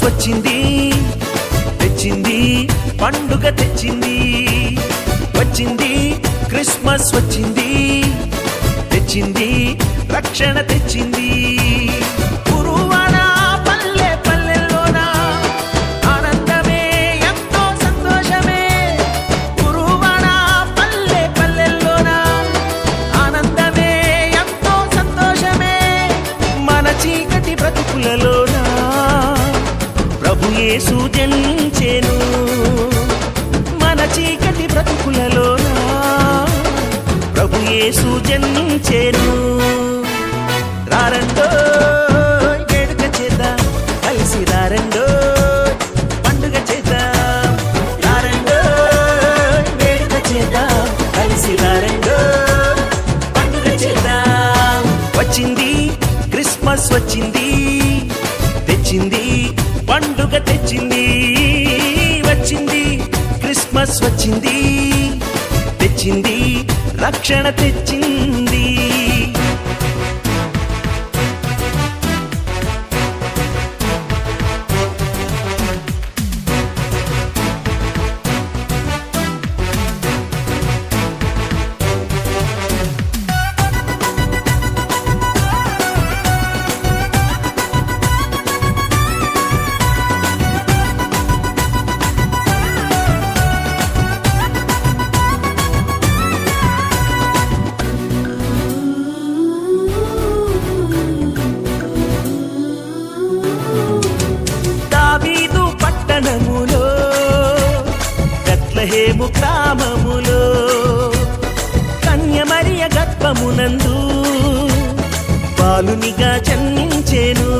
వచ్చింది తెచ్చింది పండుగ తెచ్చింది వచ్చింది క్రిస్మస్ వచ్చింది తెచ్చింది రక్షణ తెచ్చింది గురువాడ పల్లె పల్లెల్లోన ఆనందమే ఎంతో సంతోషమే గురువాడ పల్లె పల్లెల్లోన ఆనందమే ఎంతో సంతోషమే మన చీకటి బ్రతుకులలోన ప్రభు యేసు జన్మించెను మన చీకటి బ్రతుకులలోన ప్రభు యేసు జన్మించెను రారండో వేడుక చేద్దాం కలిసి రారండో పండుగ చేద్దాం రారండో వేడుక చేద్దాం కలిసి రారండో పండుగ చేద్దాం వచ్చింది క్రిస్మస్ వచ్చింది తెచ్చింది పండుగ తెచ్చింది వచ్చింది క్రిస్మస్ వచ్చింది తెచ్చింది రక్షణ తెచ్చింది బెత్లెహేము గ్రామములో కన్యమరియ గర్భమునందు బాలునిగా జన్మించెను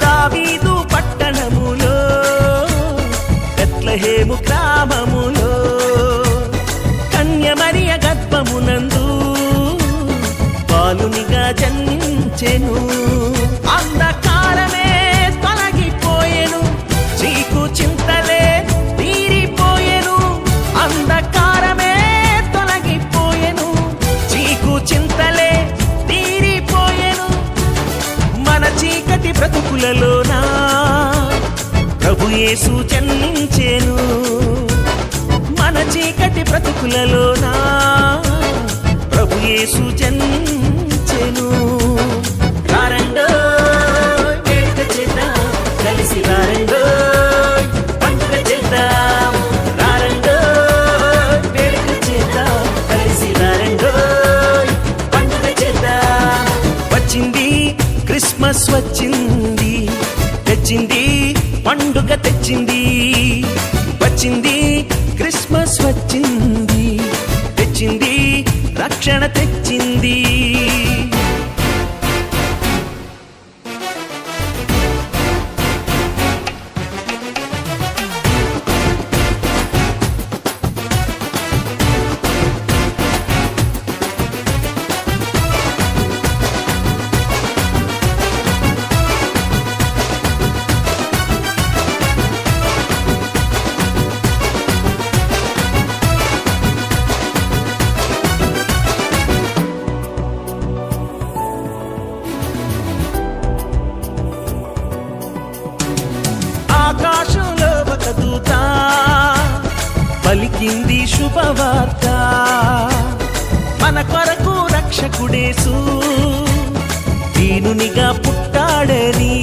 దావీదు పట్టణములో బెత్లెహేము గ్రామములో కన్యమరియ గర్భమునందు బాలునిగా జన్మించెను అంధకారమే తొలగిపోయెను చీకు చింతలే తీరిపోయెను అంధకారమే తొలగిపోయెను చీకు చింతలే తీరిపోయెను మన చీకటి బ్రతుకులలోన ప్రభు యేసు జన్మించెను మన చీకటి బ్రతుకులలోన ప్రభు యేసు జన్మించెను రారండో వేడుక చేద్దాం కలిసి రారండో పండుగ చేద్దాం రారండో వేడుక చేద్దాం కలిసి రారండో పండుగ చేద్దాం వచ్చింది క్రిస్మస్ వచ్చింది తెచ్చింది పండుగ తెచ్చింది వచ్చింది క్రిస్మస్ వచ్చింది తెచ్చింది రక్షణ తెచ్చింది ఆకాశంలో ఒక దూత పలికింది శుభవార్త మన కొరకు రక్షకుడేసు దీనునిగా పుట్టాడని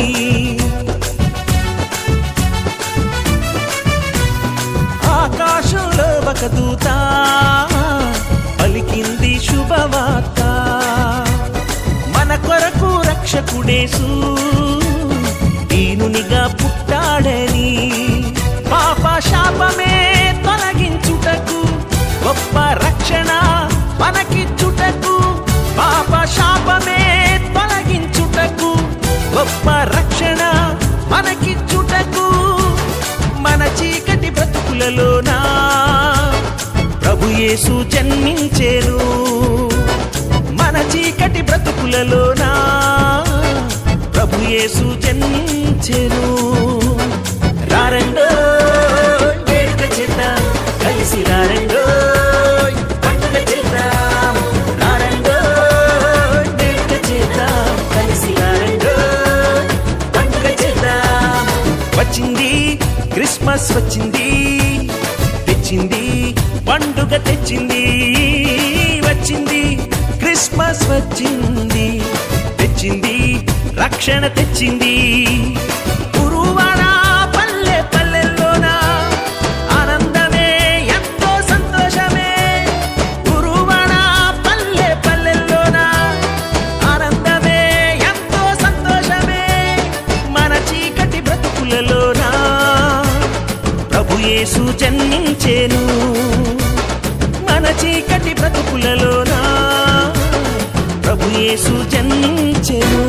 ఆకాశంలో ఒక దూత పలికింది శుభవార్త మన కొరకు రక్షకుడేసు దీనునిగా పుట్టాడని పాప శాపమే తొలగించుటకు గొప్ప రక్షణ మనకిచ్చుటకు పాప శాపమే తొలగించుటకు గొప్ప రక్షణ మనకిచ్చుటకు మన చీకటి బ్రతుకులలోన ప్రభు యేసు జన్మించెను మన చీకటి బ్రతుకులలోన ప్రభు యేసు జన్మించెను రారండో వేడుక చేద్దాం కలిసి రారండో పండుగ చేద్దాం రారండో వేడుక చేద్దాం వచ్చింది క్రిస్మస్ వచ్చింది, తెచ్చింది పండుగ తెచ్చింది. వచ్చింది క్రిస్మస్ వచ్చింది, తెచ్చింది రక్షణ తెచ్చింది. ఉరువాడ పల్లె పల్లెల్లోన ఆనందమే ఎంతో సంతోషమే. ఉరువాడ పల్లె పల్లెల్లోన ఆనందమే ఎంతో సంతోషమే. మన చీకటి బ్రతుకులలోన ప్రభు యేసు జన్మించెను. మన చీకటి బ్రతుకులలోన ప్రభు యేసు జన్మించెను.